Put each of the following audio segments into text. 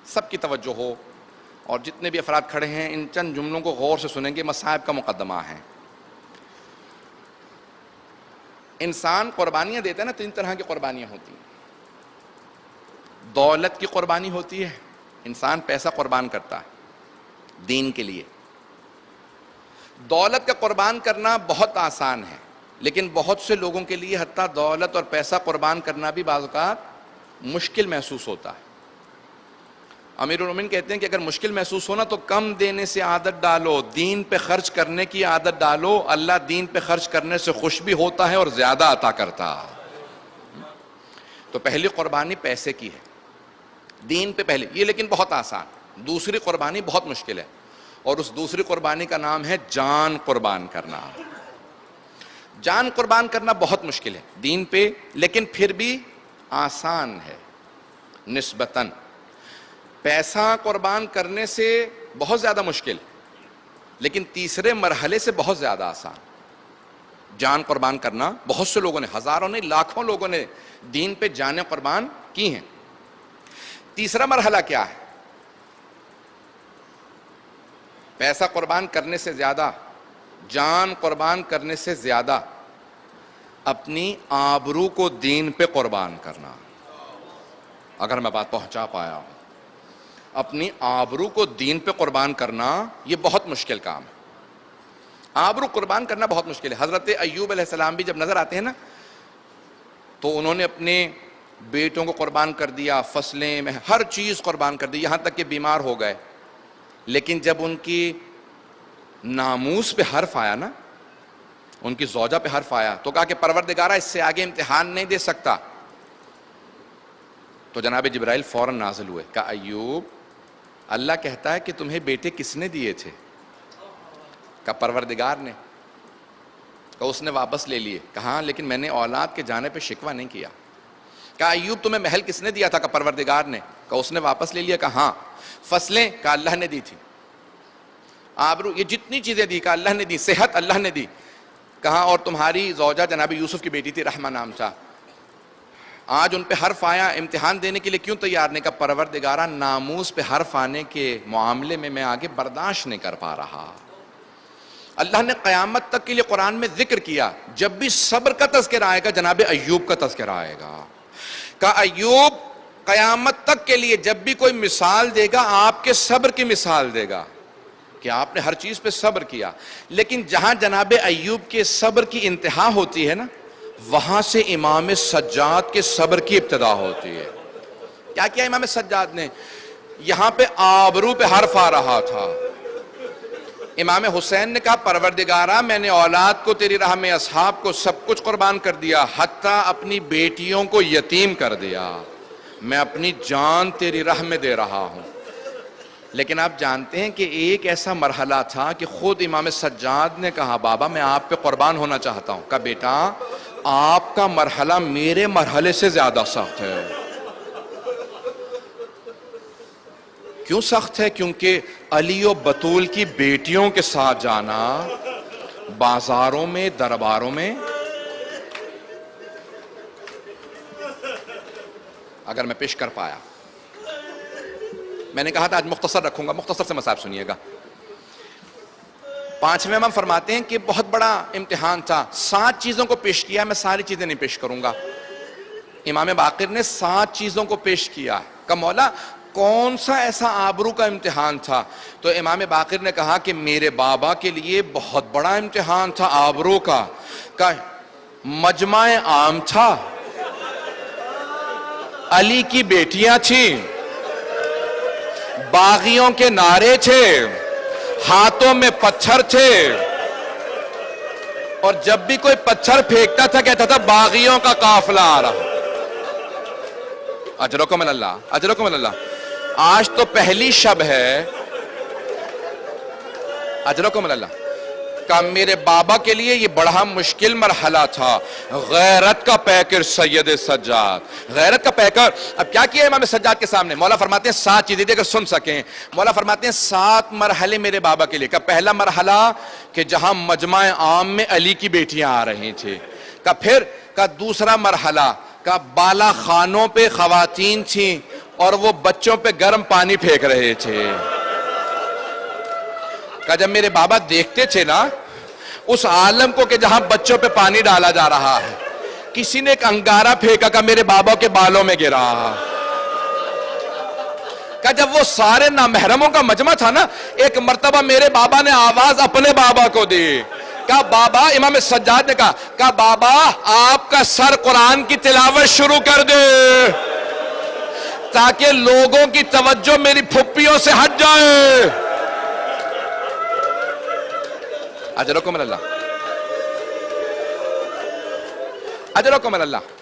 سب کی توجہ ہو، اور جتنے بھی افراد کھڑے ہیں ان چند جملوں کو غور سے سنیں گے، مصائب کا مقدمہ ہے۔ انسان قربانیاں دیتا ہے نا، 3 طرح کی قربانیاں ہوتی ہیں۔ دولت کی قربانی ہوتی ہے، انسان پیسہ قربان کرتا ہے دین کے لیے۔ دولت کا قربان کرنا بہت آسان ہے، لیکن بہت سے لوگوں کے لیے حتیٰ دولت اور پیسہ قربان کرنا بھی بعض اوقات مشکل محسوس ہوتا ہے۔ امیر المومنین کہتے ہیں کہ اگر مشکل محسوس ہونا تو کم دینے سے عادت ڈالو، دین پہ خرچ کرنے کی عادت ڈالو، اللہ دین پہ خرچ کرنے سے خوش بھی ہوتا ہے اور زیادہ عطا کرتا ہے۔ تو پہلی قربانی پیسے کی ہے، دین پہ پہلے، یہ لیکن بہت آسان۔ دوسری قربانی بہت مشکل ہے، اور اس دوسری قربانی کا نام ہے جان قربان کرنا۔ جان قربان کرنا بہت مشکل ہے دین پہ، لیکن پھر بھی آسان ہے نسبتاً۔ پیسہ قربان کرنے سے بہت زیادہ مشکل، لیکن تیسرے مرحلے سے بہت زیادہ آسان۔ جان قربان کرنا بہت سے لوگوں نے، ہزاروں نے، لاکھوں لوگوں نے دین پہ جانیں قربان کی ہیں۔ تیسرا مرحلہ کیا ہے؟ پیسہ قربان کرنے سے زیادہ، جان قربان کرنے سے زیادہ اپنی آبرو کو دین پہ قربان کرنا۔ اگر میں بات پہنچا پایا ہوں، اپنی آبرو کو دین پہ قربان کرنا یہ بہت مشکل کام ہے۔ آبرو قربان کرنا بہت مشکل ہے۔ حضرت ایوب علیہ السلام بھی جب نظر آتے ہیں نا، تو انہوں نے اپنے بیٹوں کو قربان کر دیا، فصلیں میں ہر چیز قربان کر دی، یہاں تک کہ بیمار ہو گئے، لیکن جب ان کی ناموس پہ حرف آیا نا، ان کی زوجہ پہ حرف آیا، تو کہا کہ پروردگارہ اس سے آگے امتحان نہیں دے سکتا۔ تو جناب جبرائیل فوراً نازل ہوئے، کہا ایوب اللہ کہتا ہے کہ تمہیں بیٹے کس نے دیے تھے؟ کہا پروردگار نے۔ کہا اس نے واپس لے لیے؟ کہا لیکن میں نے اولاد کے جانے پہ شکوہ نہیں کیا۔ کہا ایوب تمہیں محل کس نے دیا تھا؟ کہا پروردگار نے۔ کہا اس نے واپس لے لیا؟ کہا ہاں۔ فصلیں؟ کہا اللہ نے دی تھی۔ آبرو، یہ جتنی چیزیں دی، کہا اللہ نے دی۔ صحت اللہ نے دی۔ کہا اور تمہاری زوجہ جناب یوسف کی بیٹی تھی، رحمہ نام تھا، آج ان پہ حرف آیا، امتحان دینے کے لیے کیوں تیار نہیں؟ کہا پروردگارہ ناموس پہ حرف آنے کے معاملے میں آگے برداشت نہیں کر پا رہا۔ اللہ نے قیامت تک کے لیے قرآن میں ذکر کیا، جب بھی صبر کا تذکرہ آئے گا جناب ایوب کا تذکرہ آئے گا۔ کہا ایوب قیامت تک کے لیے جب بھی کوئی مثال دے گا آپ کے صبر کی مثال دے گا، کہ آپ نے ہر چیز پہ صبر کیا۔ لیکن جہاں جناب ایوب کے صبر کی انتہا ہوتی ہے نا، وہاں سے امام سجاد کے صبر کی ابتدا ہوتی ہے۔ کیا کیا امام سجاد نے؟ یہاں پہ آبرو پہ حرف آ رہا تھا، امام حسین نے کہا پروردگارہ میں نے اولاد کو تیری راہ میں، اصحاب کو، سب کچھ قربان کر دیا، حتیٰ اپنی بیٹیوں کو یتیم کر دیا، میں اپنی جان تیری راہ میں دے رہا ہوں۔ لیکن آپ جانتے ہیں کہ ایک ایسا مرحلہ تھا کہ خود امام سجاد نے کہا بابا میں آپ پہ قربان ہونا چاہتا ہوں۔ کہا بیٹا آپ کا مرحلہ میرے مرحلے سے زیادہ سخت ہے۔ کیوں سخت ہے؟ کیونکہ علی و بطول کی بیٹیوں کے ساتھ جانا بازاروں میں، درباروں میں، اگر میں پیش کر پایا، میں نے کہا تھا آج مختصر رکھوں گا، مختصر سے مصائب سنیے گا۔ 5ویں امام فرماتے ہیں کہ بہت بڑا امتحان تھا، 7 چیزوں کو پیش کیا، میں ساری چیزیں نہیں پیش کروں گا۔ امام باقر نے 7 چیزوں کو پیش کیا، کہ مولا کون سا ایسا آبرو کا امتحان تھا؟ تو امام باقر نے کہا کہ میرے بابا کے لیے بہت بڑا امتحان تھا آبرو کا، کہ مجمع عام تھا، علی کی بیٹیاں تھیں، باغیوں کے نعرے تھے، ہاتھوں میں پتھر تھے، اور جب بھی کوئی پتھر پھینکتا تھا کہتا تھا باغیوں کا قافلہ آ رہا۔ اجرکم اللہ، اجرکم اللہ۔ آج تو پہلی شب ہے، اجرکم اللہ، کہ میرے بابا کے لیے یہ بڑا مشکل مرحلہ تھا۔ غیرت کا پیکر سید سجاد، غیرت کا پیکر۔ اب کیا کیا امام سجاد کے سامنے؟ مولا فرماتے ہیں 7 چیزیں اگر سن سکیں، مولا فرماتے ہیں 7 مرحلے میرے بابا کے لیے۔ کہ پہلا مرحلہ کہ جہاں مجمع عام میں علی کی بیٹیاں آ رہی تھیں، کہ پھر کا دوسرا مرحلہ کہ بالا خانوں پہ خواتین تھیں، اور وہ بچوں پہ گرم پانی پھینک رہے تھے. کہ جب میرے بابا دیکھتے تھے نا اس عالم کو کہ جہاں بچوں پہ پانی ڈالا جا رہا ہے, کسی نے ایک انگارہ پھینکا کہ میرے بابا کے بالوں میں گرا. کہ جب وہ سارے نامحرموں کا مجمع تھا نا, ایک مرتبہ میرے بابا نے آواز اپنے بابا کو دی. کہا بابا, امام سجاد نے کہا بابا آپ کا سر قرآن کی تلاوت شروع کر دے تاکہ لوگوں کی توجہ میری پھپھیوں سے ہٹ جائے. اجرکم اللہ, اجرکم اللہ.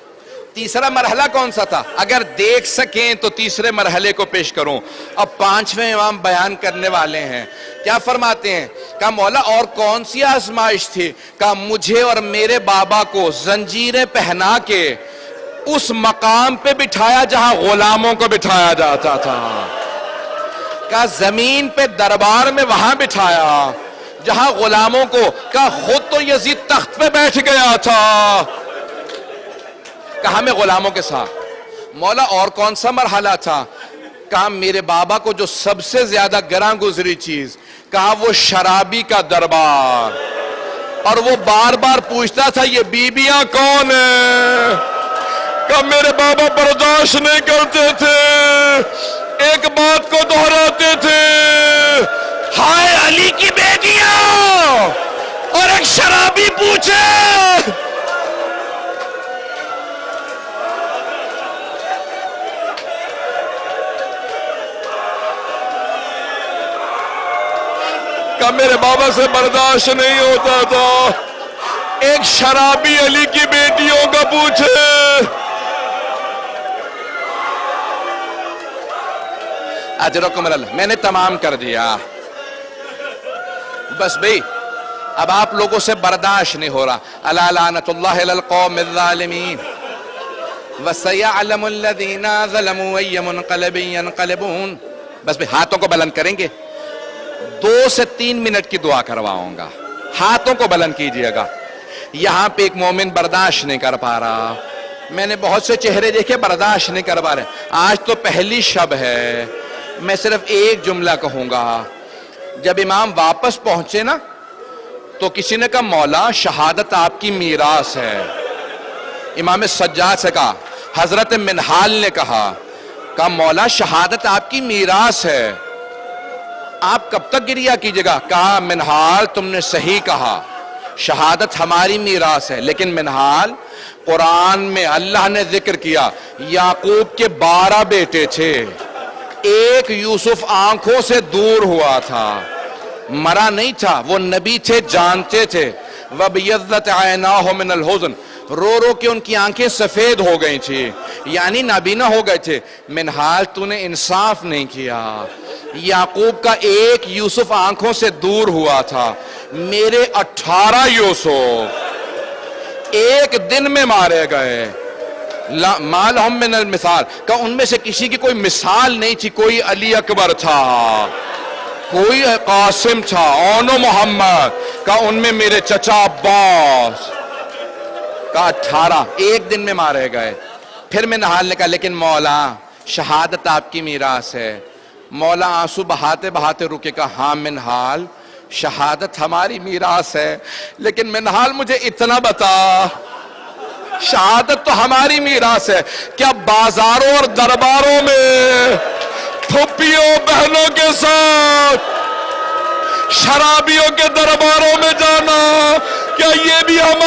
تیسرا مرحلہ کون سا تھا؟ اگر دیکھ سکیں تو تیسرے مرحلے کو پیش کروں. اب پانچویں امام بیان کرنے والے ہیں. کیا فرماتے ہیں؟ کہا مولا اور کون سی آزمائش تھی؟ کہا مجھے اور میرے بابا کو زنجیریں پہنا کے اس مقام پہ بٹھایا جہاں غلاموں کو بٹھایا جاتا تھا. کہا زمین پہ دربار میں وہاں بٹھایا جہاں غلاموں کو. کہا خود تو یزید تخت پہ بیٹھ گیا تھا. کہا میں غلاموں کے ساتھ. مولا اور کون سا مرحلہ تھا؟ کہا میرے بابا کو جو سب سے زیادہ گراں گزری چیز, کہا وہ شرابی کا دربار, اور وہ بار بار پوچھتا تھا یہ بیبیاں کون ہیں. کہا میرے بابا برداشت نہیں کرتے تھے, ایک بات کو دہراتے تھے, ہائے علی کی بیٹیاں, اور ایک شرابی پوچھے. کہ میرے بابا سے برداشت نہیں ہوتا تھا, ایک شرابی علی کی بیٹیوں کا پوچھے. اجرکم اللہ. میں نے تمام کر دیا. بس بھئی اب آپ لوگوں سے برداشت نہیں ہو رہا. الا لعنت اللہ علی القوم الظالمین وسيعلم الذين ظلموا اي منقلب ينقلبون. بس بھئی ہاتھوں کو بلند کریں گے. 2 سے 3 منٹ کی دعا کرواؤں گا, ہاتھوں کو بلند کیجئے گا. یہاں پہ ایک مومن برداشت نہیں کر پا رہا. میں نے بہت سے چہرے دیکھے برداشت نہیں کر پا رہے. آج تو پہلی شب ہے, میں صرف ایک جملہ کہوں گا. جب امام واپس پہنچے نا تو کسی نے کہا مولا شہادت آپ کی میراث ہے. امام سجاد سے کہا, حضرت منہال نے کہا مولا شہادت آپ کی میراث ہے, آپ کب تک گریہ کیجئے گا؟ کہا منہال تم نے صحیح کہا, شہادت ہماری میراث ہے. لیکن منہال, قرآن میں اللہ نے ذکر کیا یعقوب کے 12 بیٹے تھے, ایک یوسف آنکھوں سے دور ہوا تھا, مرا نہیں تھا, وہ نبی تھے, جانتے تھے. وَبِيَضَّتْ عَيْنَاهُ مِنَ الْحُزْنِ, رو رو کے ان کی آنکھیں سفید ہو گئی تھی, یعنی نابینا ہو گئے تھے. منہال تو نے انصاف نہیں کیا. یعقوب کا ایک یوسف آنکھوں سے دور ہوا تھا, میرے 18 یوسف ایک دن میں مارے گئے. ما لهم من المثال, کہ ان میں سے کسی کی کوئی مثال نہیں تھی. کوئی علی اکبر تھا, کوئی قاسم تھا, اونو محمد, کہ ان میں میرے چچا عباس, کا 18 ایک دن میں مارے گئے. پھر منہال نے کہا لیکن مولا شہادت آپ کی میراث ہے. مولا آنسو بہاتے بہاتے رکے, کہا ہاں منہال شہادت ہماری میراث ہے, لیکن منہال مجھے اتنا بتا, شہادت تو ہماری میراث ہے, کیا بازاروں اور درباروں میں پھپھیوں بہنوں کے ساتھ شرابیوں کے درباروں میں جانا کیا یہ بھی ہمارا